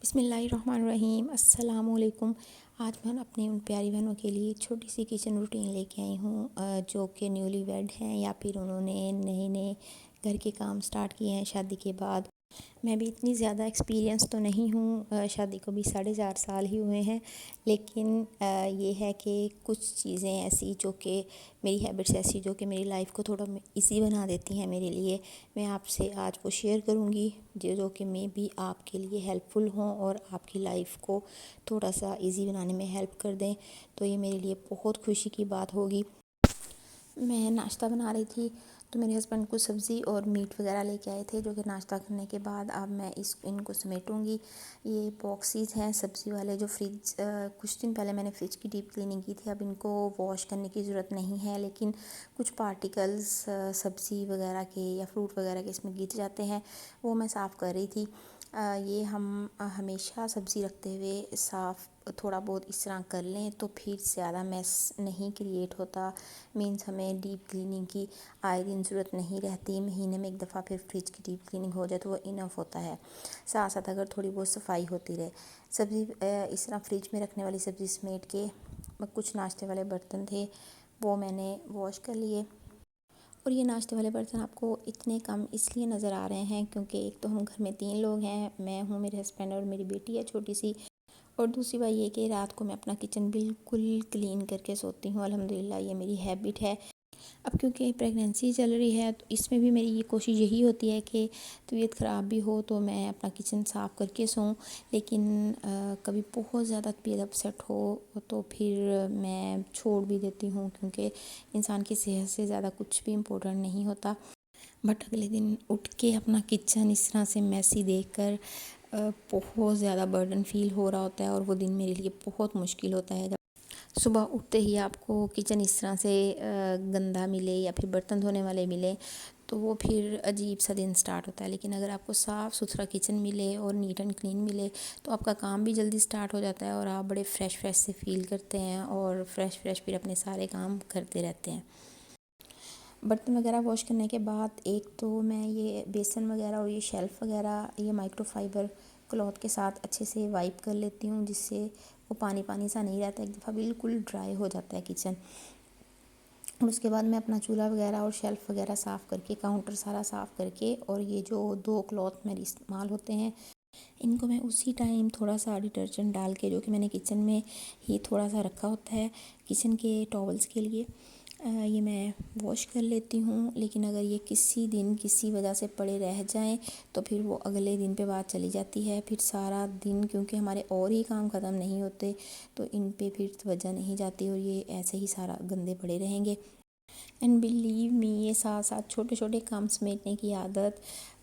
بسم اللہ الرحمن الرحیم۔ السلام علیکم۔ آج میں اپنے ان پیاری بہنوں کے لیے چھوٹی سی کچن روٹین لے کے آئی ہوں، جو کہ نیولی ویڈ ہیں یا پھر انہوں نے نئے گھر کے کام سٹارٹ کیے ہیں شادی کے بعد۔ میں بھی اتنی زیادہ ایکسپیرینس تو نہیں ہوں، شادی کو بھی 4.5 سال ہی ہوئے ہیں، لیکن یہ ہے کہ کچھ چیزیں ایسی جو کہ میری ہیبٹس ایسی جو کہ میری لائف کو تھوڑا ایزی بنا دیتی ہیں میرے لیے، میں آپ سے آج وہ شیئر کروں گی جو کہ میں بھی آپ کے لیے ہیلپ فل ہوں اور آپ کی لائف کو تھوڑا سا ایزی بنانے میں ہیلپ کر دیں، تو یہ میرے لیے بہت خوشی کی بات ہوگی۔ میں ناشتہ بنا رہی تھی تو میرے ہسبینڈ کو سبزی اور میٹ وغیرہ لے کے آئے تھے، جو کہ ناشتہ کرنے کے بعد اب میں ان کو سمیٹوں گی۔ یہ باکسز ہیں سبزی والے، جو کچھ دن پہلے میں نے فریج کی ڈیپ کلیننگ کی تھی، اب ان کو واش کرنے کی ضرورت نہیں ہے، لیکن کچھ پارٹیکلز سبزی وغیرہ کے یا فروٹ وغیرہ کے اس میں گر جاتے ہیں، وہ میں صاف کر رہی تھی۔ یہ ہم ہمیشہ سبزی رکھتے ہوئے صاف تھوڑا بہت اس طرح کر لیں تو پھر زیادہ میس نہیں کریٹ ہوتا، مینس ہمیں ڈیپ کلیننگ کی آئے دن ضرورت نہیں رہتی، مہینے میں ایک دفعہ پھر فریج کی ڈیپ کلیننگ ہو جائے تو وہ انف ہوتا ہے، ساتھ ساتھ اگر تھوڑی بہت صفائی ہوتی رہے۔ سبزی اس طرح فریج میں رکھنے والی سبزی سمیٹ کے کچھ ناشتے والے برتن تھے وہ میں نے واش کر لیے۔ اور یہ ناشتے والے برتن آپ کو اتنے کم اس لیے نظر آ رہے ہیں کیونکہ ایک تو ہم گھر میں 3 لوگ ہیں، میں ہوں، میرے ہسبینڈ اور میری بیٹی ہے چھوٹی سی، اور دوسری بات یہ کہ رات کو میں اپنا کچن بالکل کلین کر کے سوتی ہوں، الحمدللہ یہ میری ہیبٹ ہے۔ اب کیونکہ پریگنینسی چل رہی ہے تو اس میں بھی میری یہ کوشش یہی ہوتی ہے کہ طبیعت خراب بھی ہو تو میں اپنا کچن صاف کر کے سوؤں، لیکن کبھی بہت زیادہ طبیعت اپسیٹ ہو تو پھر میں چھوڑ بھی دیتی ہوں، کیونکہ انسان کی صحت سے زیادہ کچھ بھی امپورٹنٹ نہیں ہوتا۔ بٹ اگلے دن اٹھ کے اپنا کچن اس طرح سے میسی دیکھ کر بہت زیادہ برڈن فیل ہو رہا ہوتا ہے، اور وہ دن میرے لیے بہت مشکل ہوتا ہے۔ جب صبح اٹھتے ہی آپ کو کچن اس طرح سے گندا ملے یا پھر برتن دھونے والے ملے تو وہ پھر عجیب سا دن سٹارٹ ہوتا ہے، لیکن اگر آپ کو صاف ستھرا کچن ملے اور نیٹ اینڈ کلین ملے تو آپ کا کام بھی جلدی سٹارٹ ہو جاتا ہے اور آپ بڑے فریش سے فیل کرتے ہیں اور فریش پھر اپنے سارے کام کرتے رہتے ہیں۔ برتن وغیرہ واش کرنے کے بعد ایک تو میں یہ بیسن وغیرہ اور یہ شیلف وغیرہ یہ مائکرو فائبر کلوتھ کے ساتھ اچھے سے وائپ کر لیتی ہوں، جس سے وہ پانی سا نہیں رہتا، ایک دفعہ بالکل ڈرائی ہو جاتا ہے کچن۔ اس کے بعد میں اپنا چولہا وغیرہ اور شیلف وغیرہ صاف کر کے، کاؤنٹر سارا صاف کر کے، اور یہ جو 2 کلوتھ میرے استعمال ہوتے ہیں ان کو میں اسی ٹائم تھوڑا سا ڈٹرجنٹ ڈال کے، جو کہ میں نے کچن میں ہی تھوڑا سا رکھا ہوتا ہے کچن کے ٹاولز کے لیے، یہ میں واش کر لیتی ہوں۔ لیکن اگر یہ کسی دن کسی وجہ سے پڑے رہ جائیں تو پھر وہ اگلے دن پہ بات چلی جاتی ہے، پھر سارا دن کیونکہ ہمارے اور ہی کام ختم نہیں ہوتے تو ان پہ پھر توجہ نہیں جاتی اور یہ ایسے ہی سارا گندے پڑے رہیں گے۔ اینڈ بلیو می، یہ ساتھ چھوٹے کام سمیٹنے کی عادت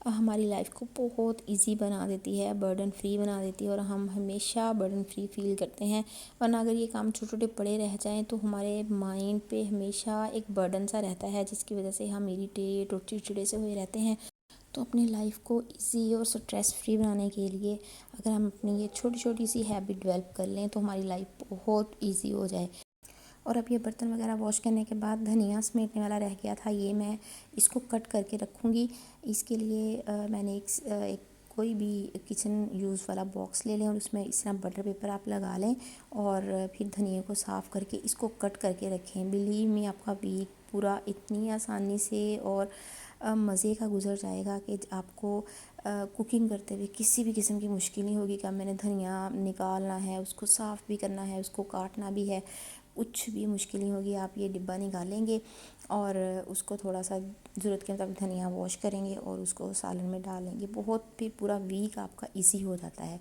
ہماری لائف کو بہت ایزی بنا دیتی ہے، برڈن فری بنا دیتی ہے، اور ہم ہمیشہ برڈن فری فیل کرتے ہیں، ورنہ اگر یہ کام چھوٹے پڑے رہ جائیں تو ہمارے مائنڈ پہ ہمیشہ ایک برڈن سا رہتا ہے، جس کی وجہ سے ہم اریٹیٹ اور چڑچڑے سے ہوئے رہتے ہیں۔ تو اپنی لائف کو ایزی اور سٹریس فری بنانے کے لیے اگر ہم اپنی یہ چھوٹی سی ہیبٹ ڈیولپ کر لیں تو ہماری لائف بہت ایزی ہو جائے۔ اور اب یہ برتن وغیرہ واش کرنے کے بعد دھنیا سمیٹنے والا رہ گیا تھا، یہ میں اس کو کٹ کر کے رکھوں گی۔ اس کے لیے میں نے ایک کوئی بھی کچن یوز والا باکس لے لیں اور اس میں اس طرح بٹر پیپر آپ لگا لیں اور پھر دھنیا کو صاف کر کے اس کو کٹ کر کے رکھیں۔ بلیو می، آپ کا ویک پورا اتنی آسانی سے اور مزے کا گزر جائے گا کہ آپ کو کوکنگ کرتے ہوئے کسی بھی قسم کی مشکل نہیں ہوگی کہ اب میں نے دھنیا نکالنا ہے، اس کو صاف بھی کرنا ہے، اس کو کاٹنا بھی ہے، کچھ بھی مشکل نہیں ہوگی۔ آپ یہ ڈبہ نکالیں گے اور اس کو تھوڑا سا ضرورت کے مطابق دھنیا واش کریں گے اور اس کو سالن میں ڈالیں گے، بہت پھر پورا ویک آپ کا ایزی ہو جاتا ہے۔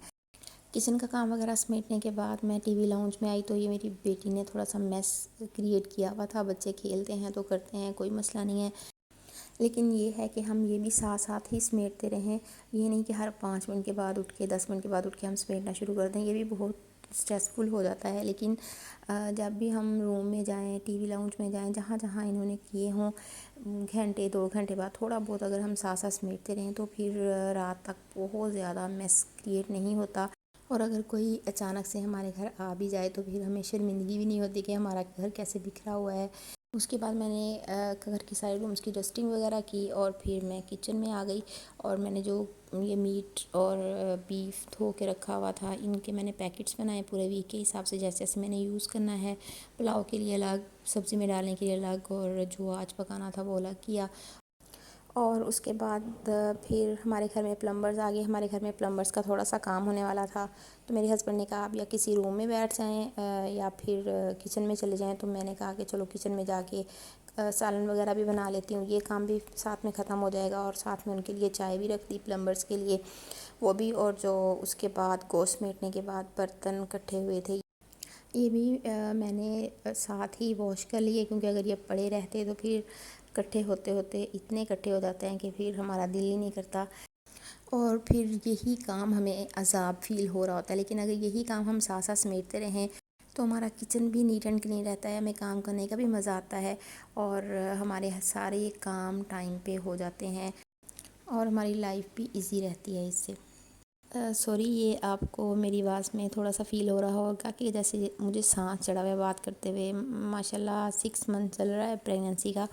کچن کا کام وغیرہ سمیٹنے کے بعد میں ٹی وی لاؤنج میں آئی تو یہ میری بیٹی نے تھوڑا سا میس کریٹ کیا ہوا تھا، بچے کھیلتے ہیں تو کرتے ہیں، کوئی مسئلہ نہیں ہے، لیکن یہ ہے کہ ہم یہ بھی ساتھ ہی سمیٹتے رہیں، یہ نہیں کہ ہر 5 منٹ کے بعد اٹھ کے 10 منٹ کے بعد اٹھ کے ہم سمیٹنا شروع کر دیں، یہ بھی بہت اسٹریسفل ہو جاتا ہے۔ لیکن جب بھی ہم روم میں جائیں، ٹی وی لاؤنج میں جائیں، جہاں انہوں نے کیے ہوں، گھنٹے 2 گھنٹے بعد تھوڑا بہت اگر ہم ساتھ سمیٹتے رہیں تو پھر رات تک بہت زیادہ میس کریٹ نہیں ہوتا، اور اگر کوئی اچانک سے ہمارے گھر آ بھی جائے تو پھر ہمیں شرمندگی بھی نہیں ہوتی کہ ہمارا گھر کیسے بکھرا ہوا ہے۔ اس کے بعد میں نے گھر کی سارے رومز کی ڈسٹنگ وغیرہ کی اور پھر میں کچن میں آ گئی، اور میں نے جو یہ میٹ اور بیف دھو کے رکھا ہوا تھا، ان کے میں نے پیکٹس بنائے پورے ویک کے حساب سے، جیسے جیسے میں نے یوز کرنا ہے، پلاؤ کے لیے الگ، سبزی میں ڈالنے کے لیے الگ، اور جو آج پکانا تھا وہ الگ کیا۔ اور اس کے بعد پھر ہمارے گھر میں پلمبرز آ گئے، ہمارے گھر میں پلمبرز کا تھوڑا سا کام ہونے والا تھا، تو میرے ہسبینڈ نے کہا آپ یا کسی روم میں بیٹھ جائیں یا پھر کچن میں چلے جائیں، تو میں نے کہا کہ چلو کچن میں جا کے سالن وغیرہ بھی بنا لیتی ہوں، یہ کام بھی ساتھ میں ختم ہو جائے گا، اور ساتھ میں ان کے لیے چائے بھی رکھ دی پلمبرز کے لیے وہ بھی، اور جو اس کے بعد گوشت میٹنے کے بعد برتن کٹھے ہوئے تھے یہ بھی میں نے ساتھ ہی واش کر لیے، کیونکہ اگر یہ پڑے رہتے تو پھر کٹھے ہوتے ہوتے اتنے کٹھے ہو جاتے ہیں کہ پھر ہمارا دل ہی نہیں کرتا، اور پھر یہی کام ہمیں عذاب فیل ہو رہا ہوتا ہے۔ لیکن اگر یہی کام ہم ساتھ ساتھ سمیٹتے رہیں تو ہمارا کچن بھی نیٹ اینڈ کلین رہتا ہے، ہمیں کام کرنے کا بھی مزہ آتا ہے، اور ہمارے سارے کام ٹائم پہ ہو جاتے ہیں، اور ہماری لائف بھی ایزی رہتی ہے اس سے۔ سوری، یہ آپ کو میری آواز میں تھوڑا سا فیل ہو رہا ہوگا کہ جیسے مجھے سانس چڑھا ہوا ہے بات کرتے ہوئے، ماشاءاللہ 6 منتھ چل رہا ہے پریگننسی کا،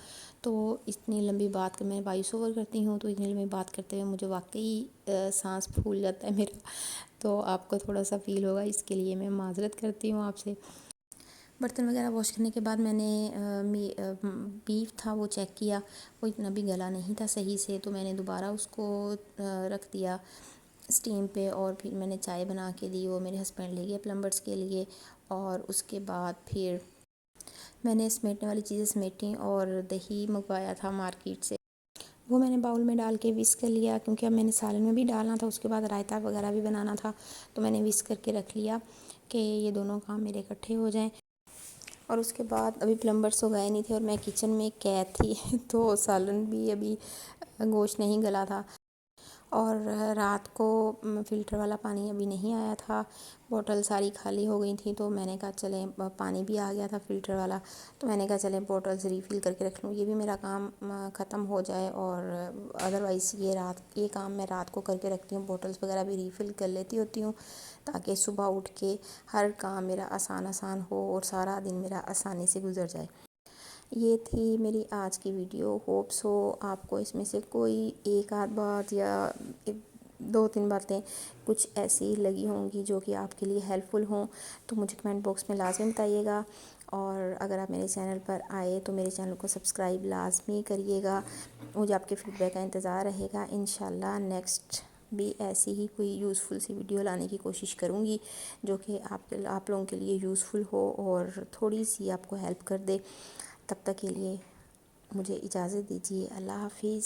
تو اتنی لمبی بات میں وائس اوور کرتی ہوں، تو اتنی لمبی بات کرتے ہوئے مجھے واقعی سانس پھول جاتا ہے میرا، تو آپ کو تھوڑا سا فیل ہوگا، اس کے لیے میں معذرت کرتی ہوں آپ سے۔ برتن وغیرہ واش کرنے کے بعد میں نے بیف تھا وہ چیک کیا، وہ اتنا بھی گلا نہیں تھا صحیح سے، تو میں نے دوبارہ اس کو رکھ دیا اسٹیم پہ، اور پھر میں نے چائے بنا کے دی، وہ میرے ہسبینڈ لے گئے پلمبرز کے لیے، اور اس کے بعد پھر میں نے سمیٹنے والی چیزیں سمیٹیں، اور دہی منگوایا تھا مارکیٹ سے، وہ میں نے باؤل میں ڈال کے وسک کر لیا، کیونکہ اب میں نے سالن میں بھی ڈالنا تھا، اس کے بعد رائتا وغیرہ بھی بنانا تھا، تو میں نے وسک کر کے رکھ لیا کہ یہ دونوں کام میرے اکٹھے ہو جائیں۔ اور اس کے بعد ابھی پلمبرز تو گئے نہیں تھے، اور میں کچن میں قید تھی تو سالن بھی ابھی گوشت نہیں گلا تھا، اور رات کو فلٹر والا پانی ابھی نہیں آیا تھا، بوٹل ساری خالی ہو گئی تھیں، تو میں نے کہا چلیں پانی بھی آ گیا تھا فلٹر والا، تو میں نے کہا چلیں بوٹلز ریفل کر کے رکھ لوں، یہ بھی میرا کام ختم ہو جائے، اور ادروائز یہ کام میں رات کو کر کے رکھتی ہوں، بوٹلز وغیرہ بھی ریفل کر لیتی ہوتی ہوں، تاکہ صبح اٹھ کے ہر کام میرا آسان ہو، اور سارا دن میرا آسانی سے گزر جائے۔ یہ تھی میری آج کی ویڈیو، ہوپ سو آپ کو اس میں سے کوئی ایک آدھ بات یا 2-3 باتیں کچھ ایسی لگی ہوں گی جو کہ آپ کے لیے ہیلپ فل ہوں، تو مجھے کمنٹ باکس میں لازم بتائیے گا، اور اگر آپ میرے چینل پر آئے تو میرے چینل کو سبسکرائب لازمی کریے گا، مجھے آپ کے فیڈ بیک کا انتظار رہے گا، انشاءاللہ نیکسٹ بھی ایسی ہی کوئی یوزفل سی ویڈیو لانے کی کوشش کروں گی، جو کہ آپ لوگوں کے لیے یوزفل ہو اور تھوڑی سی آپ کو ہیلپ کر دے۔ تب تک کے لیے مجھے اجازت دیجیے، اللہ حافظ۔